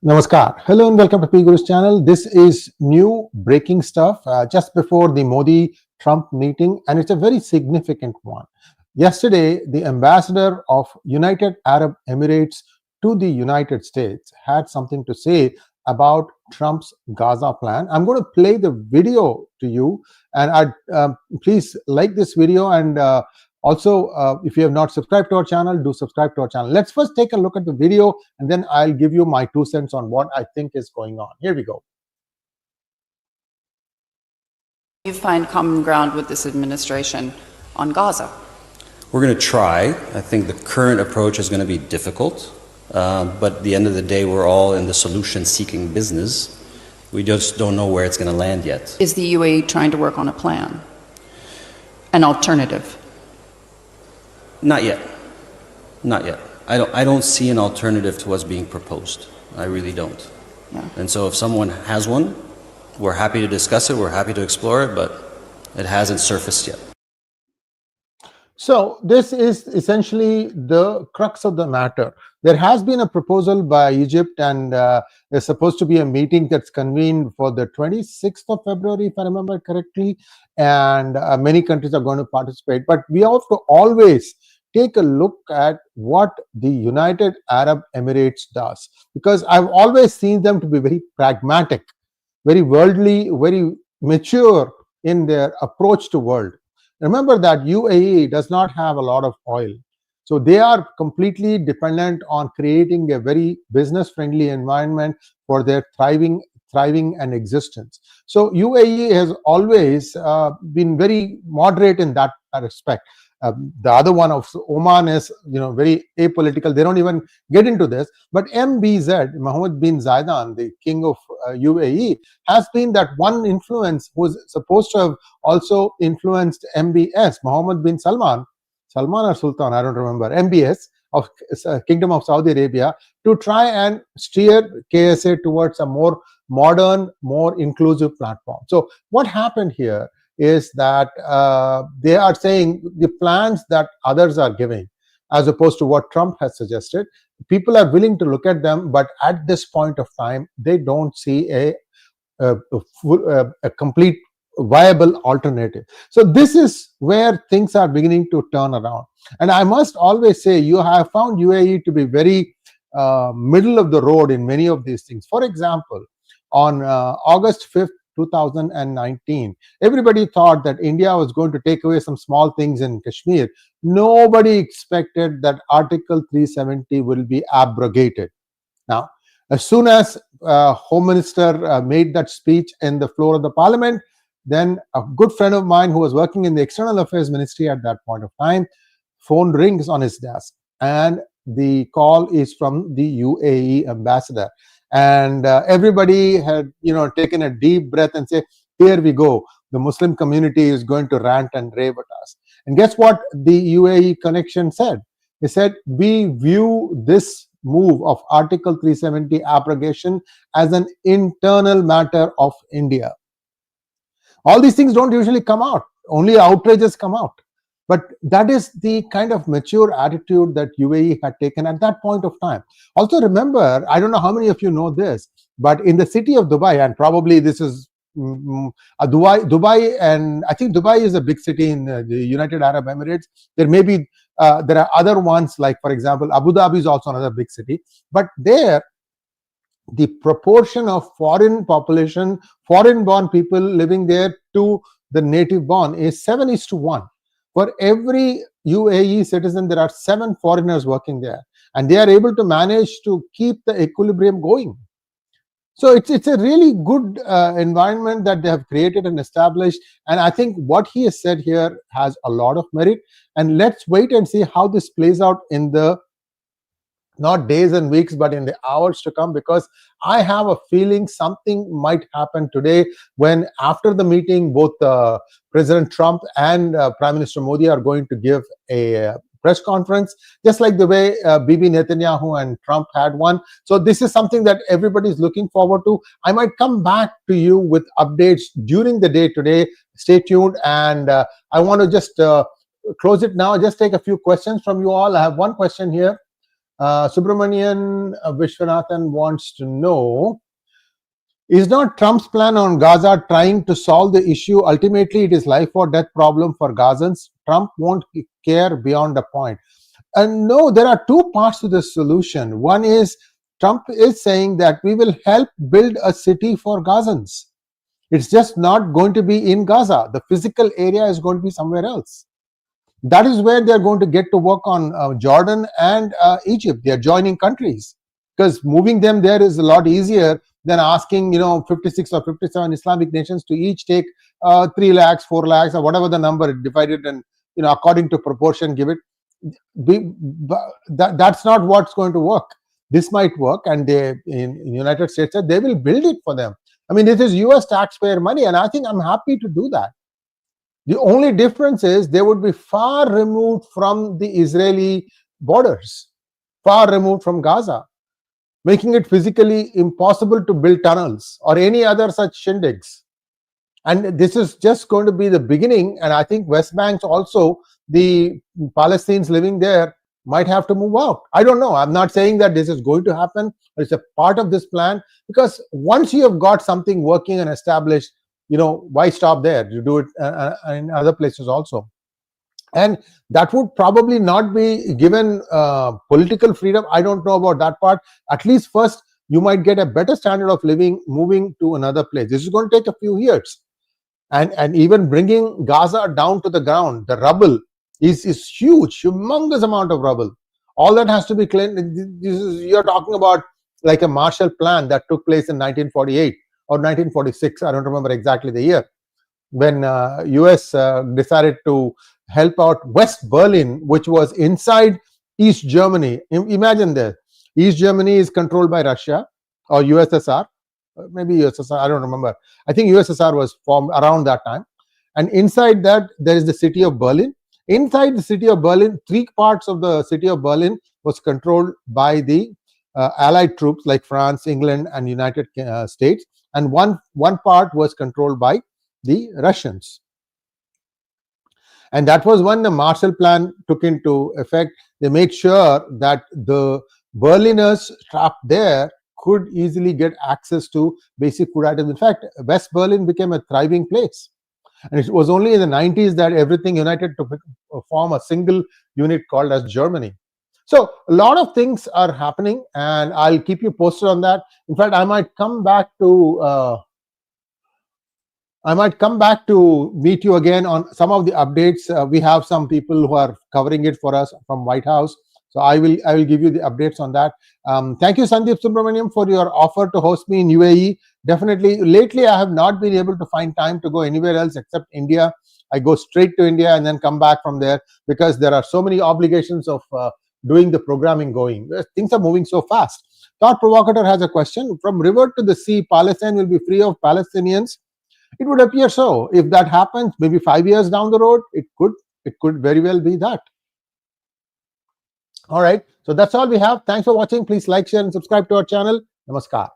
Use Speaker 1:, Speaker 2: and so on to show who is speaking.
Speaker 1: Namaskar. Hello and welcome to P Guru's channel. This is new breaking stuff just before the Modi-Trump meeting, and it's a very significant one. Yesterday, the ambassador of United Arab Emirates to the United States had something to say about Trump's Gaza plan. I'm going to play the video to you, and please like this video and also, if you have not subscribed to our channel, do subscribe to our channel. Let's first take a look at the video and then I'll give you my 2 cents on what I think is going on. Here we go.
Speaker 2: You find common ground with this administration on Gaza?
Speaker 3: We're going to try. I think the current approach is going to be difficult, but at the end of the day, we're all in the solution-seeking business. We just don't know where it's going to land yet.
Speaker 2: Is the UAE trying to work on a plan, an alternative?
Speaker 3: Not yet. Not yet. I don't see an alternative to what's being proposed. I really don't.
Speaker 2: Yeah.
Speaker 3: And so if someone has one, we're happy to discuss it, we're happy to explore it, but it hasn't surfaced yet.
Speaker 1: So this is essentially the crux of the matter. There has been a proposal by Egypt, and there's supposed to be a meeting that's convened for the 26th of February, if I remember correctly, and many countries are going to participate. But we have to always take a look at what the United Arab Emirates does, because I've always seen them to be very pragmatic, very worldly, very mature in their approach to world. Remember that UAE does not have a lot of oil. So they are completely dependent on creating a very business-friendly environment for their thriving and existence. So UAE has always been very moderate in that respect. The other one of Oman is, very apolitical. They don't even get into this. But MBZ, Mohammed bin Zayed, the king of UAE, has been that one influence who's supposed to have also influenced MBS, Mohammed bin Salman or Sultan, I don't remember, MBS of Kingdom of Saudi Arabia, to try and steer KSA towards a more modern, more inclusive platform. So what happened here is that they are saying the plans that others are giving, as opposed to what Trump has suggested, people are willing to look at them, but at this point of time, they don't see a complete viable alternative. So this is where things are beginning to turn around. And I must always say, you have found UAE to be very middle of the road in many of these things. For example, on August 5th, 2019, everybody thought that India was going to take away some small things in Kashmir. Nobody expected that Article 370 will be abrogated. Now, as soon as Home Minister made that speech in the floor of the parliament, then a good friend of mine who was working in the External Affairs Ministry at that point of time, phone rings on his desk, and the call is from the UAE ambassador. And everybody had, taken a deep breath and say, here we go. The Muslim community is going to rant and rave at us. And guess what the UAE connection said? They said, we view this move of Article 370 abrogation as an internal matter of India. All these things don't usually come out. Only outrages come out. But that is the kind of mature attitude that UAE had taken at that point of time. Also remember, I don't know how many of you know this, but in the city of Dubai, and probably this is Dubai, and I think Dubai is a big city in the United Arab Emirates. There may be, there are other ones, like for example, Abu Dhabi is also another big city. But there, the proportion of foreign population, foreign-born people living there to the native-born is 7:1. For every UAE citizen, there are 7 foreigners working there, and they are able to manage to keep the equilibrium going. So it's a really good environment that they have created and established. And I think what he has said here has a lot of merit. And let's wait and see how this plays out in the not days and weeks, but in the hours to come, because I have a feeling something might happen today when, after the meeting, both President Trump and Prime Minister Modi are going to give a press conference, just like the way Bibi Netanyahu and Trump had one. So this is something that everybody is looking forward to. I might come back to you with updates during the day today. Stay tuned. And I want to just close it now. Just take a few questions from you all. I have one question here. Subramanian Vishwanathan wants to know, is not Trump's plan on Gaza trying to solve the issue? Ultimately, it is life or death problem for Gazans. Trump won't care beyond a point. And no, there are two parts to this solution. One is Trump is saying that we will help build a city for Gazans. It's just not going to be in Gaza. The physical area is going to be somewhere else. That is where they're going to get to work on Jordan and Egypt. They're joining countries, because moving them there is a lot easier than asking 56 or 57 Islamic nations to each take 3 lakhs, 4 lakhs, or whatever the number, divided and according to proportion, give it. That's not what's going to work. This might work, and they in United States they will build it for them. I mean, this is US taxpayer money, and I think I'm happy to do that. The only difference is they would be far removed from the Israeli borders, far removed from Gaza, making it physically impossible to build tunnels or any other such shindigs. And this is just going to be the beginning. And I think West Bank also, the Palestinians living there might have to move out. I don't know. I'm not saying that this is going to happen. It's a part of this plan, because once you have got something working and established, why stop there? You do it in other places also. And that would probably not be given political freedom. I don't know about that part. At least first, you might get a better standard of living moving to another place. This is going to take a few years. And even bringing Gaza down to the ground, the rubble is huge, humongous amount of rubble. All that has to be cleaned. You're talking about like a Marshall Plan that took place in 1948 or 1946. I don't remember exactly the year, when US decided to help out West Berlin, which was inside East Germany. Imagine that. East Germany is controlled by Russia or USSR, maybe USSR, I don't remember. I think USSR was formed around that time. And inside that, there is the city of Berlin. Inside the city of Berlin, 3 parts of the city of Berlin was controlled by the Allied troops like France, England, and United States. And one part was controlled by the Russians. And that was when the Marshall Plan took into effect. They made sure that the Berliners trapped there could easily get access to basic food items. In fact, West Berlin became a thriving place. And it was only in the 90s that everything united to form a single unit called as Germany. So a lot of things are happening, and I'll keep you posted on that. In fact, I might come back to meet you again on some of the updates. We have some people who are covering it for us from White House, so I will give you the updates on that. Thank you, Sandeep Subramaniam, for your offer to host me in UAE. Definitely, lately I have not been able to find time to go anywhere else except India. I go straight to India and then come back from there, because there are so many obligations of doing the programming going. Things are moving so fast. Thought Provocateur has a question. From river to the sea, Palestine will be free of Palestinians. It would appear so. If that happens, maybe 5 years down the road, it could very well be that. All right. So that's all we have. Thanks for watching. Please like, share, and subscribe to our channel. Namaskar.